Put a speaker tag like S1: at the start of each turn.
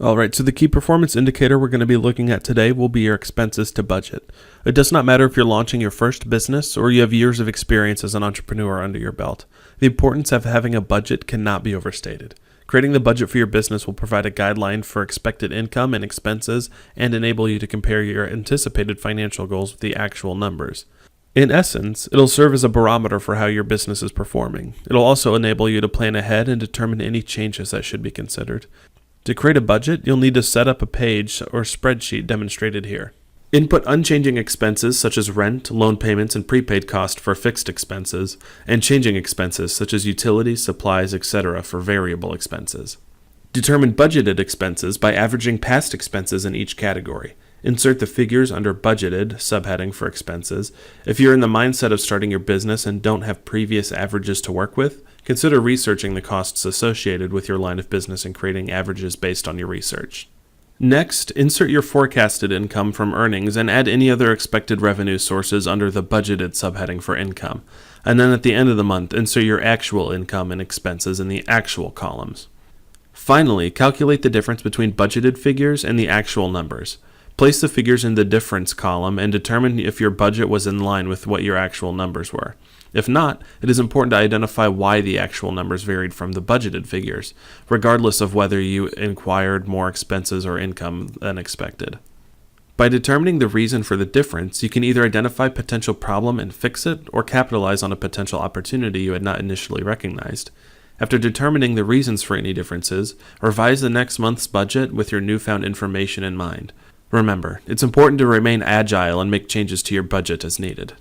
S1: All right, so the key performance indicator we're going to be looking at today will be your expenses to budget. It does not matter if you're launching your first business or you have years of experience as an entrepreneur under your belt. The importance of having a budget cannot be overstated. Creating the budget for your business will provide a guideline for expected income and expenses and enable you to compare your anticipated financial goals with the actual numbers. In essence, it'll serve as a barometer for how your business is performing. It'll also enable you to plan ahead and determine any changes that should be considered. To create a budget, you'll need to set up a page or spreadsheet demonstrated here. Input unchanging expenses such as rent, loan payments, and prepaid cost for fixed expenses, and changing expenses such as utilities, supplies, etc. for variable expenses. Determine budgeted expenses by averaging past expenses in each category. Insert the figures under budgeted subheading for expenses. If you're in the mindset of starting your business and don't have previous averages to work with, consider researching the costs associated with your line of business and creating averages based on your research. Next, insert your forecasted income from earnings and add any other expected revenue sources under the budgeted subheading for income. And then at the end of the month, insert your actual income and expenses in the actual columns. Finally, calculate the difference between budgeted figures and the actual numbers. Place the figures in the difference column and determine if your budget was in line with what your actual numbers were. If not, it is important to identify why the actual numbers varied from the budgeted figures, regardless of whether you acquired more expenses or income than expected. By determining the reason for the difference, you can either identify a potential problem and fix it, or capitalize on a potential opportunity you had not initially recognized. After determining the reasons for any differences, revise the next month's budget with your newfound information in mind. Remember, it's important to remain agile and make changes to your budget as needed.